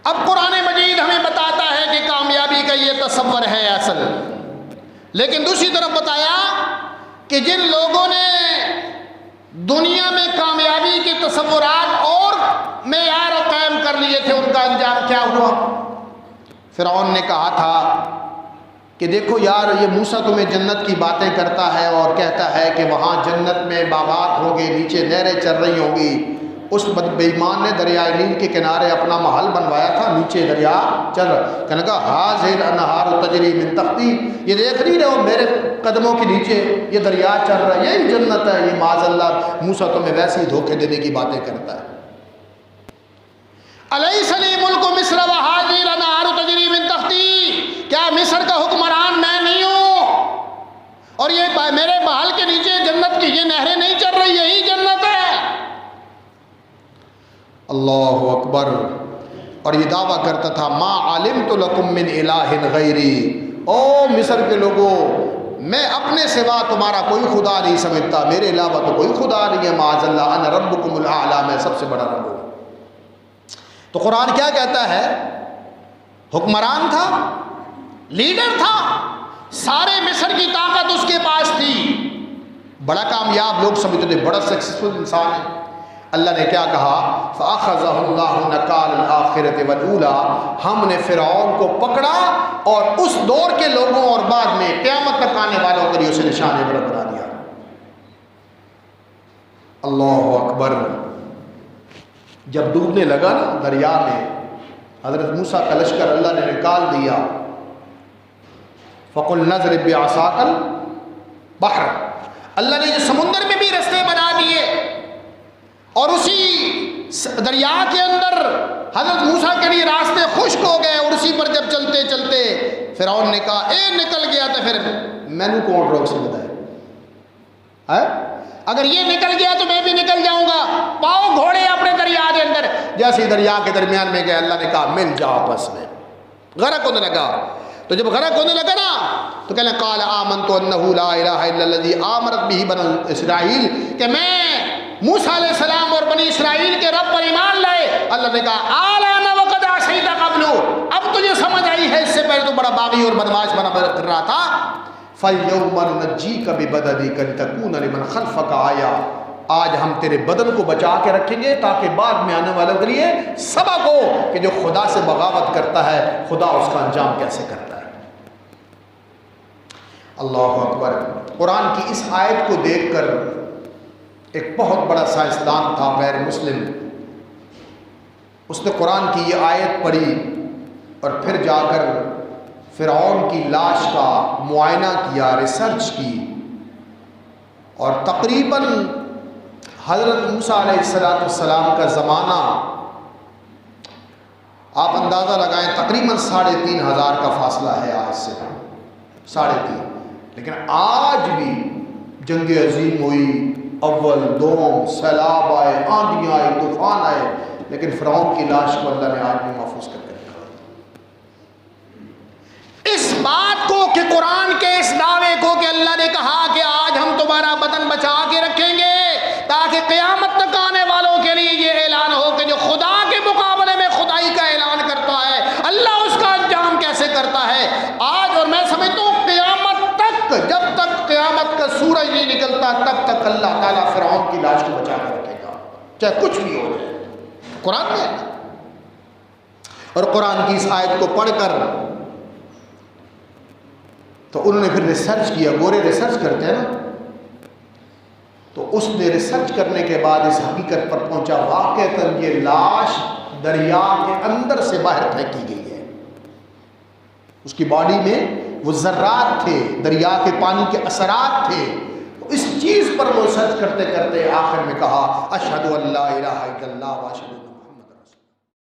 اب قرآن مجید ہمیں بتاتا ہے کہ کامیابی کا یہ تصور ہے اصل، لیکن دوسری طرف بتایا کہ جن لوگوں نے دنیا میں کامیابی کے تصورات اور معیار قائم کر لیے تھے ان کا انجام کیا ہوا۔ فرعون نے کہا تھا کہ دیکھو یار یہ موسیٰ تمہیں جنت کی باتیں کرتا ہے اور کہتا ہے کہ وہاں جنت میں باغات ہوں گے، نیچے نہریں چل رہی ہوں گی۔ اس بے ایمان نے دریائے نیل کے کنارے اپنا محل بنوایا تھا، نیچے دریا چل رہا، کہنے کا ہاذل انہار تجری من تحتی، یہ دیکھ نہیں رہے ہو میرے قدموں کے نیچے یہ دریا چل رہا ہے، یہی جنت ہے۔ یہ معاذ اللہ موسیٰ تمہیں ویسے ہی دھوکے دینے کی باتیں کرتا ہے۔ الیس لی ملک مصر وہذہ الانہار تجری من تحتی، کیا مصر کا حکمران میں نہیں ہوں اور یہ میرے محل کے نیچے جنت کی یہ نہریں نہیں چل رہی، یہی جنت ہے۔ اللہ اکبر۔ اور یہ دعویٰ کرتا تھا ما علمت لکم من الہ غیری، او مصر کے لوگوں میں اپنے سوا تمہارا کوئی خدا نہیں سمجھتا، میرے علاوہ تو کوئی خدا نہیں ہے، معاذ اللہ انا ربکم الاعلی، میں سب سے بڑا رب ہوں۔ تو قرآن کیا کہتا ہے؟ حکمران تھا، لیڈر تھا، سارے مصر کی طاقت اس کے پاس تھی، بڑا کامیاب، لوگ سمجھتے تھے بڑا سکسیسفل انسان ہے۔ اللہ نے کیا کہا؟ فَأَخَذَهُ اللَّهُ نَكَالَ الْآخِرَةِ وَالْأُولَىٰ، ہم نے فرعون کو پکڑا اور اس دور کے لوگوں اور بعد میں قیامت تک آنے والوں کے لیے اسے نشان عبرت بنا دیا۔ اللہ اکبر۔ جب ڈوبنے لگا نا دریا میں، حضرت موسیٰ کا لشکر اللہ نے نکال دیا، فَقُلْنَا اضْرِب بِعَصَاكَ الْبَحْرَ، اللہ نے یہ سمندر میں بھی رستے بنا دیے، اور اسی دریا کے اندر حضرت موسیٰ کے لیے راستے خشک ہو گئے، اور اسی پر جب چلتے چلتے فرعون نے کہا اے نکل گیا تو پھر میں نے کون روک سکتا ہے؟ اگر یہ نکل گیا تو میں بھی نکل جاؤں گا، پاؤ گھوڑے اپنے دریا کے اندر، جیسے دریا کے درمیان میں گئے اللہ نے کہا مل جا آپس میں، غرق ہونے لگا۔ تو جب غرق ہونے لگا نا تو کہنے قال آمنت انہ لا الہ الا الذی آمنت بہ بنو اسرائیل، کہ میں موسیٰ علیہ السلام اور بنی اسرائیل کے رب پر ایمان لائے۔ اللہ نے کہا آلآن وقد عصیت قبل، اب تجھے سمجھ آئی ہے، اس سے پہلے تو بڑا باغی اور بدمعاش بنا کر رہا تھا۔ فَالْيَوْمَ نُنَجِّيكَ بِبَدَنِكَ لِتَكُونَ لِمَنْ خَلْفَكَ آیَةً، آج ہم تیرے بدن کو بچا کے رکھیں گے تاکہ بعد میں آنے والوں کے لیے سبق ہو کہ جو خدا سے بغاوت کرتا ہے خدا اس کا انجام کیسے کرتا ہے۔ اللہ اکبر۔ قرآن کی اس آیت کو دیکھ کر ایک بہت بڑا سائنسدان تھا غیر مسلم، اس نے قرآن کی یہ آیت پڑھی اور پھر جا کر فرعون کی لاش کا معائنہ کیا، ریسرچ کی، اور تقریباً حضرت موسیٰ علیہ السلام کا زمانہ آپ اندازہ لگائیں تقریباً 3500 کا فاصلہ ہے آج سے، 3.5، لیکن آج بھی جنگ عظیم ہوئی، اول دوم، سیلاب آئے، آندھی آئے، طوفان آئے، لیکن فرعون کی لاش کو اللہ نے آج بھی محفوظ کر کے رکھا۔ اس بات کو کہ قرآن کے اس دعوے کو کہ اللہ نے کہا کہ آج ہم تمہارا بدن بچا کے رکھیں گے تاکہ قیامت تک آنے والوں کے لیے یہ اعلان ہو کہ جو خدا کے مقابلے میں خدائی کا اعلان کرتا ہے اللہ اس کا انجام کیسے کرتا ہے آج، اور میں سمجھتا ہوں قیامت تک، جب تک قیامت کا سورج نہیں نکلتا تب تک اللہ تعالیٰ فرعون کی لاش کو بچا کے رکھے گا، چاہے کچھ بھی ہو جائے۔ قرآن میں ہے، اور قرآن کی اس آیت کو پڑھ کر تو انہوں نے پھر ریسرچ کیا، گورے ریسرچ کرتے ہیں نا، تو اس نے ریسرچ کرنے کے بعد اس حقیقت پر پہنچا واقعتاً یہ لاش دریا کے اندر سے باہر پھینکی گئی ہے، اس کی باڈی میں وہ ذرات تھے، دریا کے پانی کے اثرات تھے۔ اس چیز پر وہ ریسرچ کرتے کرتے آخر میں کہا اشہد ان لا الہ الا اللہ واشہد